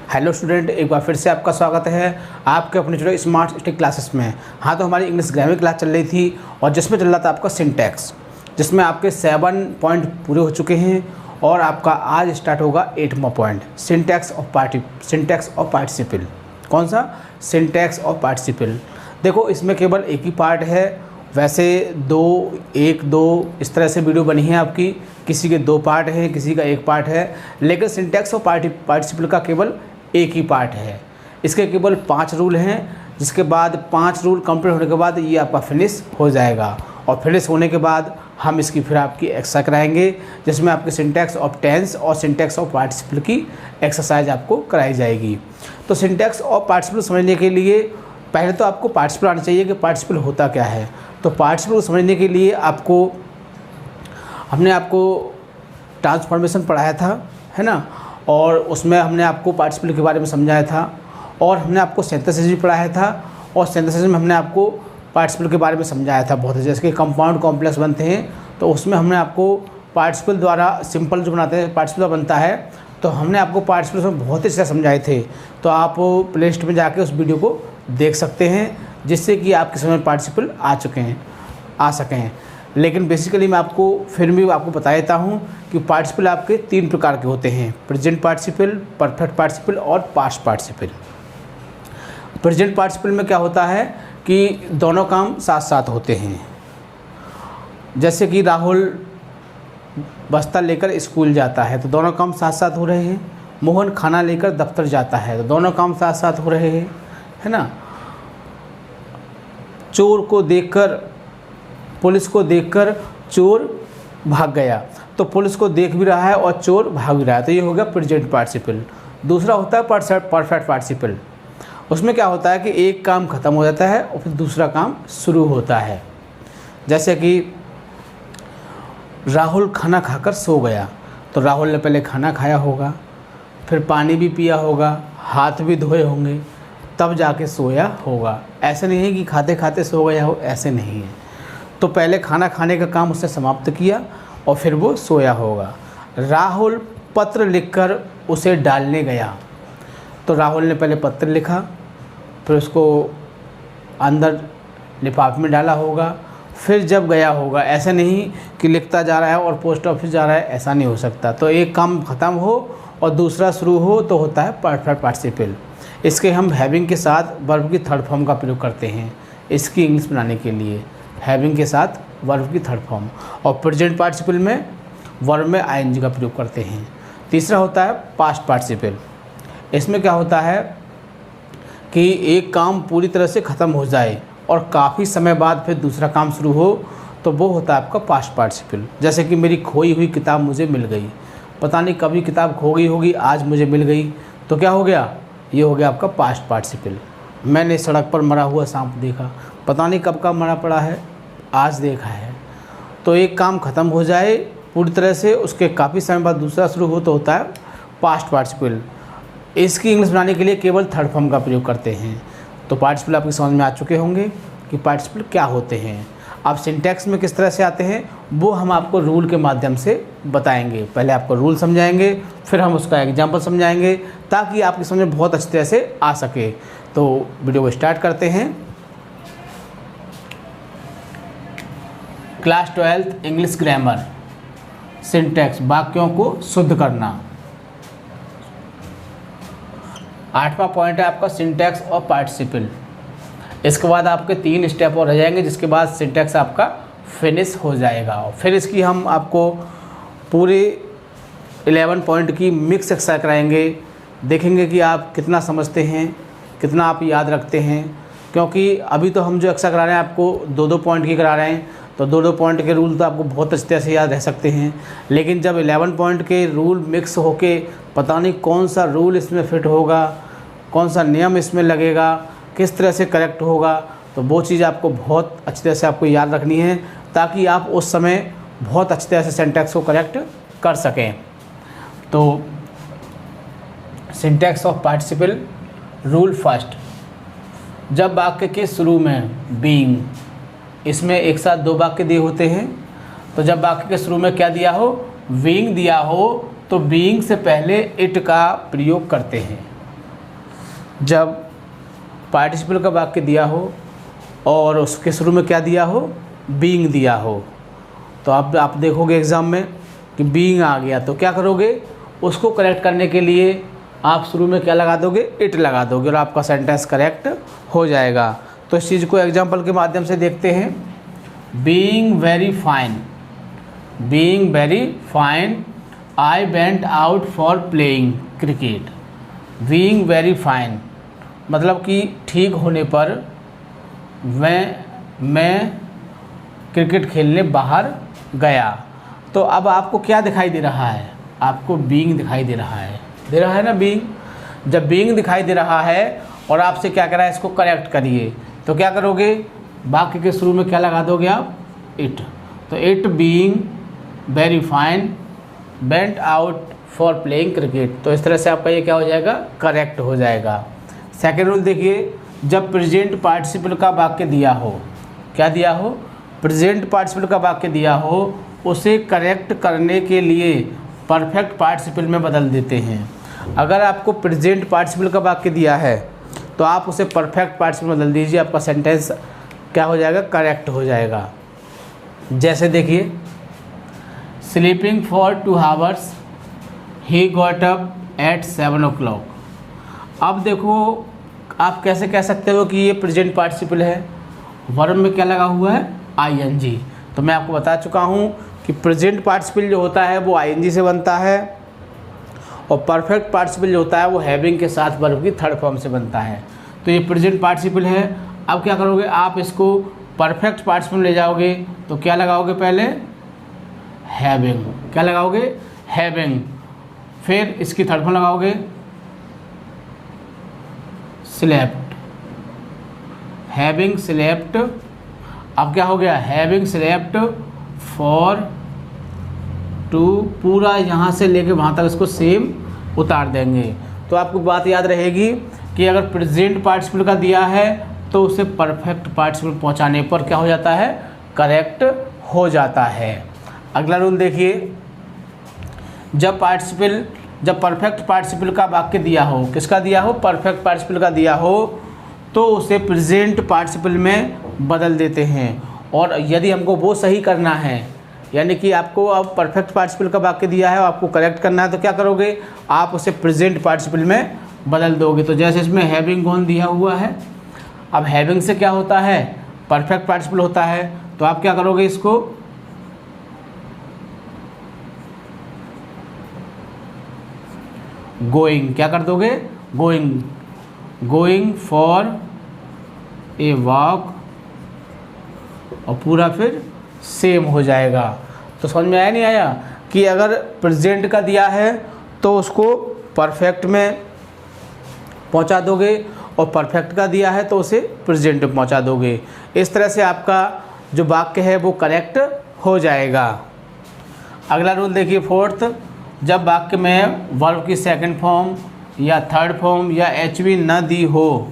Hello student, एक बार फिर से आपका स्वागत है आपके अपने जो स्मार्ट स्टिक क्लासेस में। हाँ, तो हमारी इंग्लिश ग्रामर क्लास चल रही थी और जिसमें चल रहा था आपका सिंटैक्स, जिसमें आपके 7 पॉइंट पूरे हो चुके हैं और आपका आज स्टार्ट होगा 8वां पॉइंट, सिंटैक्स ऑफ पार्टिसिपल। कौन सा? Syntax of participle. देखो, इसमें केवल एक ही पार्ट है। वैसे 1-2 इस तरह से वीडियो बनी है आपकी, किसी के 2 पार्ट हैं, किसी का 1 पार्ट है, लेकिन सिंटैक्स ऑफ पार्टिसिपल का केवल एक ही पार्ट है। इसके केवल 5 रूल हैं, जिसके बाद 5 रूल कंप्लीट होने के बाद ये आपका फिनिश हो जाएगा। और फिनिश होने के बाद हम इसकी फिर आपकी एक्स्ट्रा कराएंगे, जिसमें आपके सिंटैक्स ऑफ टेंस और सिंटैक्स ऑफ पार्टिसिपल की एक्सरसाइज आपको कराई जाएगी। तो सिंटैक्स ऑफ पार्टिसिपल समझने के लिए पहले तो आपको पार्टिसिपल आना चाहिए कि पार्टिसिपल होता क्या है। तो पार्टिसिपल को समझने के लिए हमने आपको ट्रांसफॉर्मेशन पढ़ाया था, है ना, और उसमें हमने आपको पार्टिसिपल के बारे में समझाया था, और हमने आपको सिंथेसिस भी पढ़ाया था, और सिंथेसिस में हमने आपको पार्टिसिपल के बारे में समझाया था बहुत। जैसे कि कंपाउंड कॉम्प्लेक्स बनते हैं, तो उसमें हमने आपको पार्टिसिपल द्वारा सिंपल जो बनाते हैं पार्टिसिपल बनता है, तो हमने आपको पार्टिसिपल में बहुत ही अच्छे से समझाए थे। तो आप प्ले लिस्ट में जाके उस वीडियो को देख सकते हैं, जिससे कि आपके समझ में पार्टिसिपल आ सकें। लेकिन बेसिकली मैं आपको फिर भी आपको बता देता हूँ कि पार्टिसिपल आपके 3 प्रकार के होते हैं: प्रेजेंट पार्टिसिपल, परफेक्ट पार्टिसिपल और पास्ट पार्टिसिपल। प्रेजेंट पार्टिसिपल में क्या होता है कि दोनों काम साथ साथ होते हैं। जैसे कि राहुल बस्ता लेकर स्कूल जाता है, तो दोनों काम साथ साथ हो रहे हैं। मोहन खाना लेकर दफ्तर जाता है, तो दोनों काम साथ साथ हो रहे हैं, है ना। चोर को देखकर, पुलिस को देखकर चोर भाग गया, तो पुलिस को देख भी रहा है और चोर भाग भी रहा है, तो ये हो गया प्रेजेंट पार्टिसिपल। दूसरा होता है परफेक्ट पार्टिसिपल। उसमें क्या होता है कि एक काम ख़त्म हो जाता है और फिर दूसरा काम शुरू होता है। जैसे कि राहुल खाना खाकर सो गया, तो राहुल ने पहले खाना खाया होगा, फिर पानी भी पिया होगा, हाथ भी धोए होंगे, तब जाके सोया होगा। ऐसे नहीं है कि खाते खाते सो गया हो, ऐसे नहीं है। तो पहले खाना खाने का काम उसने समाप्त किया और फिर वो सोया होगा। राहुल पत्र लिखकर उसे डालने गया, तो राहुल ने पहले पत्र लिखा, फिर उसको अंदर लिफाफे में डाला होगा, फिर जब गया होगा। ऐसा नहीं कि लिखता जा रहा है और पोस्ट ऑफिस जा रहा है, ऐसा नहीं हो सकता। तो एक काम ख़त्म हो और दूसरा शुरू हो, तो होता है परफेक्ट पार्टिसिपल। इसके हम हैविंग के साथ वर्ब की थर्ड फॉर्म का प्रयोग करते हैं इसकी इंग्लिश बनाने के लिए, हैविंग के साथ वर्ब की थर्ड फॉर्म। और प्रेजेंट पार्टिसिपल में वर्ब में आईएनजी का प्रयोग करते हैं। तीसरा होता है पास्ट पार्टिसिपल। इसमें क्या होता है कि एक काम पूरी तरह से ख़त्म हो जाए और काफ़ी समय बाद फिर दूसरा काम शुरू हो, तो वो होता है आपका पास्ट पार्टिसिपल। जैसे कि मेरी खोई हुई किताब मुझे मिल गई, पता नहीं कभी किताब खो गई होगी, आज मुझे मिल गई, तो क्या हो गया? ये हो गया आपका पास्ट पार्टिसिपल। मैंने सड़क पर मरा हुआ सांप देखा, पता नहीं कब का मरा पड़ा है, आज देखा है। तो एक काम ख़त्म हो जाए पूरी तरह से, उसके काफ़ी समय बाद दूसरा शुरू हो, तो होता है पास्ट पार्टिसिपल। इसकी इंग्लिश बनाने के लिए केवल थर्ड फॉर्म का प्रयोग करते हैं। तो पार्टिसिपल आपकी समझ में आ चुके होंगे कि पार्टिसिपल क्या होते हैं। अब सिंटैक्स में किस तरह से आते हैं वो हम आपको रूल के माध्यम से बताएंगे। पहले आपको रूल समझाएंगे, फिर हम उसका एग्जाम्पल समझाएंगे, ताकि आपकी समझ में बहुत अच्छी तरह से आ सके। तो वीडियो को स्टार्ट करते हैं। Class 12th English grammar, syntax, वाक्यों को शुद्ध करना। 8वां पॉइंट है आपका सिंटैक्स ऑफ पार्टिसिपल। इसके बाद आपके 3 स्टेप और रह जाएंगे, जिसके बाद सिंटैक्स आपका फिनिश हो जाएगा। और फिर इसकी हम आपको पूरे 11 पॉइंट की मिक्स एक्सरसाइज कराएंगे। देखेंगे कि आप कितना समझते हैं, कितना आप याद रखते हैं, क्योंकि अभी तो हम जो एक्सरसाइज करा रहे हैं आपको 2-2 पॉइंट की करा रहे हैं, तो 2-2 पॉइंट के रूल तो आपको बहुत अच्छी तरह से याद रह सकते हैं। लेकिन जब 11 पॉइंट के रूल मिक्स होके पता नहीं कौन सा रूल इसमें फिट होगा, कौन सा नियम इसमें लगेगा, किस तरह से करेक्ट होगा, तो वो चीज़ आपको बहुत अच्छी तरह से आपको याद रखनी है, ताकि आप उस समय बहुत अच्छी तरह से सिंटैक्स को करेक्ट कर सकें। तो syntax of participle rule first, जब वाक्य के शुरू में बीइंग, इसमें एक साथ 2 वाक्य दिए होते हैं, तो जब वाक्य के शुरू में क्या दिया हो, बीइंग दिया हो, तो बीइंग से पहले इट का प्रयोग करते हैं। जब पार्टिसिपल का वाक्य दिया हो और उसके शुरू में क्या दिया हो, बीइंग दिया हो। तो आप देखोगे एग्ज़ाम में कि बीइंग आ गया तो क्या करोगे, उसको करेक्ट करने के लिए आप शुरू में क्या लगा दोगे, इट लगा दोगे और आपका सेंटेंस करेक्ट हो जाएगा। तो इस चीज़ को एग्जाम्पल के माध्यम से देखते हैं। Being very fine, being very fine I went out for playing cricket. Being very fine मतलब कि ठीक होने पर मैं क्रिकेट खेलने बाहर गया। तो अब आपको क्या दिखाई दे रहा है, आपको बीइंग दिखाई दे रहा है ना बीइंग। जब बीइंग दिखाई दे रहा है और आपसे क्या कह रहा है, इसको करेक्ट करिए, तो क्या करोगे, वाक्य के शुरू में क्या लगा दोगे आप, इट। तो it being very fine went out for playing cricket. तो इस तरह से आपका ये क्या हो जाएगा, करेक्ट हो जाएगा। सेकेंड रूल देखिए, जब प्रेजेंट पार्टिसिपल का वाक्य दिया हो, क्या दिया हो, प्रेजेंट पार्टिसिपल का वाक्य दिया हो, उसे करेक्ट करने के लिए परफेक्ट पार्टिसिपल में बदल देते हैं। अगर आपको प्रेजेंट पार्टिसिपल का वाक्य दिया है तो आप उसे परफेक्ट पार्टिसिपल में बदल दीजिए, आपका सेंटेंस क्या हो जाएगा, करेक्ट हो जाएगा। जैसे देखिए, sleeping for 2 hours he got up at 7 o'clock। अब देखो आप कैसे कह सकते हो कि ये प्रेजेंट पार्टिसिपल है, वर्ब में क्या लगा हुआ है, आईएनजी। तो मैं आपको बता चुका हूँ कि प्रेजेंट पार्टिसिपल जो होता है वो आईएनजी से बनता है और परफेक्ट पार्टिसिपल जो होता है वो हैविंग के साथ वर्ब की थर्ड फॉर्म से बनता है। तो ये प्रेजेंट पार्टिसिपल है। अब क्या करोगे, आप इसको परफेक्ट पार्टिसिपल ले जाओगे तो क्या लगाओगे, पहले हैविंग, क्या लगाओगे, हैविंग, फिर इसकी थर्ड फॉर्म लगाओगे स्लेप्ट, हैविंग स्लेप्ट। अब क्या हो गया, हैविंग स्लेप्ट फॉर 2, पूरा यहाँ से लेके वहाँ तक इसको सेम उतार देंगे। तो आपको बात याद रहेगी कि अगर प्रेजेंट पार्टिसिपल का दिया है तो उसे परफेक्ट पार्टिसिपल पहुँचाने पर क्या हो जाता है, करेक्ट हो जाता है। अगला रूल देखिए, जब परफेक्ट पार्टिसिपल का वाक्य दिया हो, किसका दिया हो, परफेक्ट पार्टिसिपल का दिया हो, तो उसे प्रेजेंट पार्टिसिपल में बदल देते हैं। और यदि हमको वो सही करना है, यानी कि आपको अब परफेक्ट पार्टिसिपल का वाक्य दिया है और आपको करेक्ट करना है, तो क्या करोगे, आप उसे प्रेजेंट पार्टिसिपल में बदल दोगे। तो जैसे इसमें हैविंग गॉन दिया हुआ है, अब हैविंग से क्या होता है, परफेक्ट पार्टिसिपल होता है, तो आप क्या करोगे, इसको गोइंग, क्या कर दोगे, गोइंग फॉर ए वॉक, और पूरा फिर सेम हो जाएगा। तो समझ में आया नहीं आया कि अगर प्रेजेंट का दिया है तो उसको परफेक्ट में पहुंचा दोगे और परफेक्ट का दिया है तो उसे प्रेजेंट में पहुंचा दोगे। इस तरह से आपका जो वाक्य है वो करेक्ट हो जाएगा। अगला रूल देखिए, फोर्थ, जब वाक्य में वर्ब की सेकंड फॉर्म या थर्ड फॉर्म या एचवी न दी हो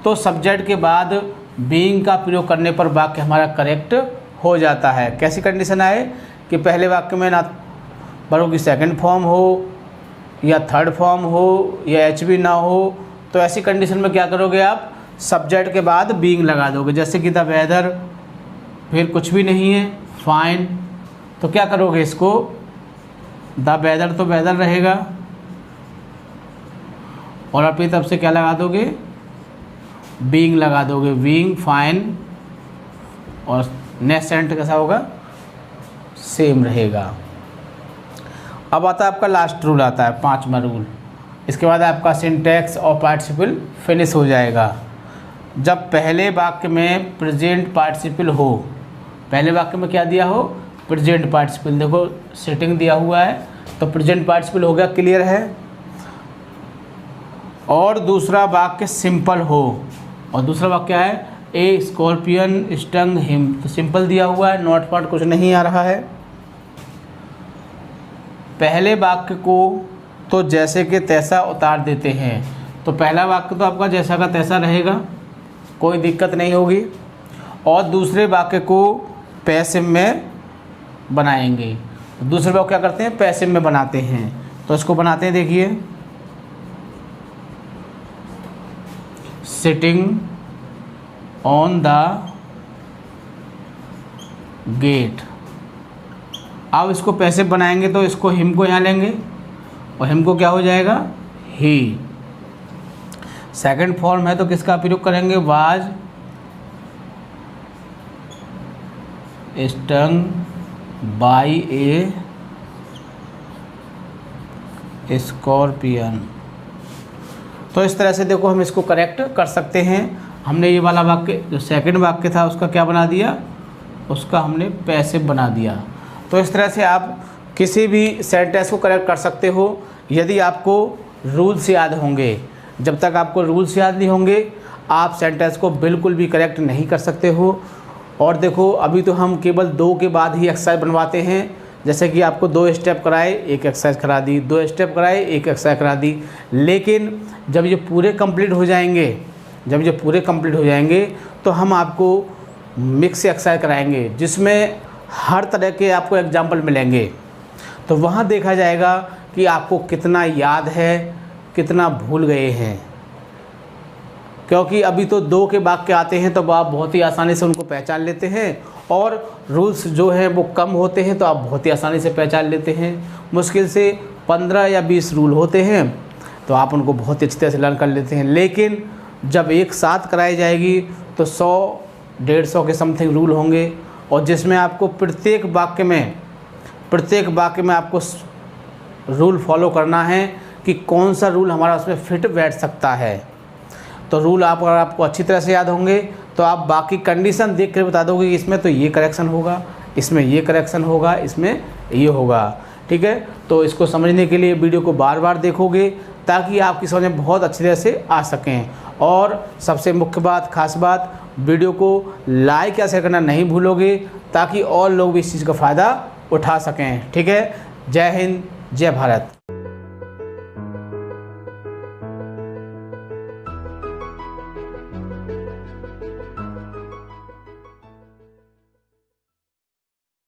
तो सब्जेक्ट के बाद बीइंग का प्रयोग करने पर वाक्य हमारा करेक्ट हो जाता है। कैसी कंडीशन आए कि पहले वाक्य में ना वर्ब की सेकंड फॉर्म हो या थर्ड फॉर्म हो या एचवी ना हो, तो ऐसी कंडीशन में क्या करोगे, आप सब्जेक्ट के बाद बीइंग लगा दोगे। जैसे कि द वेदर, फिर कुछ भी नहीं है, फाइन, तो क्या करोगे, इसको द वेदर तो वेदर रहेगा और अपनी तरफ से क्या लगा दोगे, बीइंग लगा दोगे, बीइंग फाइन, और नेक्स्ट सेंटेंस कैसा होगा, सेम रहेगा। अब आता है आपका लास्ट रूल, आता है 5वां रूल। इसके बाद आपका सिंटैक्स और पार्टिसिपल फिनिश हो जाएगा। जब पहले वाक्य में प्रेजेंट पार्टिसिपल हो, पहले वाक्य में क्या दिया हो, प्रेजेंट पार्टिसिपल, देखो सेटिंग दिया हुआ है तो प्रेजेंट पार्टिसिपल हो गया, क्लियर है। और दूसरा वाक्य सिंपल हो, और दूसरा वाक्य क्या है, ए स्कॉर्पियन स्टंग हिम, तो सिंपल दिया हुआ है, नॉट पार्ट कुछ नहीं आ रहा है। पहले वाक्य को तो जैसे कि तैसा उतार देते हैं, तो पहला वाक्य तो आपका जैसा का तैसा रहेगा, कोई दिक्कत नहीं होगी, और दूसरे वाक्य को पैसिव में बनाएंगे। दूसरे वाक्य क्या करते हैं, पैसिव में बनाते हैं। तो इसको बनाते हैं, देखिए सिटिंग ऑन द गेट। अब इसको पैसिव बनाएंगे तो इसको हिम को यहाँ लेंगे और हिम को क्या हो जाएगा, ही। सेकंड फॉर्म है तो किसका प्रयोग करेंगे, was stung by A scorpion. तो इस तरह से देखो हम इसको करेक्ट कर सकते हैं। हमने ये वाला वाक्य जो सेकंड वाक्य था उसका क्या बना दिया, उसका हमने पैसिव बना दिया। तो इस तरह से आप किसी भी सेंटेंस को करेक्ट कर सकते हो यदि आपको रूल्स याद होंगे। जब तक आपको रूल्स याद नहीं होंगे आप सेंटेंस को बिल्कुल भी करेक्ट नहीं कर सकते हो। और देखो अभी तो हम केवल 2 के बाद ही एक्सरसाइज बनवाते हैं। जैसे कि आपको 2 स्टेप कराए, एक एक्सरसाइज करा दी, 2 स्टेप कराए, एक एक्सरसाइज करा दी। लेकिन जब ये पूरे कंप्लीट हो जाएंगे, तो हम आपको मिक्स एक्सरसाइज कराएंगे जिसमें हर तरह के आपको एग्जाम्पल मिलेंगे। तो वहाँ देखा जाएगा कि आपको कितना याद है, कितना भूल गए हैं। क्योंकि अभी तो 2 के वाक्य आते हैं तो आप बहुत ही आसानी से उनको पहचान लेते हैं, और रूल्स जो हैं वो कम होते हैं तो आप बहुत ही आसानी से पहचान लेते हैं। मुश्किल से 15 या 20 रूल होते हैं तो आप उनको बहुत ही अच्छी तरह से लर्न कर लेते हैं। लेकिन जब एक साथ कराई जाएगी तो 100-150 के समथिंग रूल होंगे, और जिसमें आपको प्रत्येक वाक्य में आपको रूल फॉलो करना है कि कौन सा रूल हमारा उसमें फिट बैठ सकता है। तो रूल अगर आपको अच्छी तरह से याद होंगे तो आप बाकी कंडीशन देख कर बता दोगे कि इसमें तो ये करेक्शन होगा, इसमें ये करेक्शन होगा, इसमें ये होगा। ठीक है, तो इसको समझने के लिए वीडियो को बार बार देखोगे ताकि आपकी समझ में बहुत अच्छी तरह से आ सकें। और सबसे मुख्य बात, खास बात, वीडियो को लाइक या शेयर करना नहीं भूलोगे ताकि और लोग भी इस चीज़ का फ़ायदा उठा सकें। ठीक है, जय हिंद, जय भारत।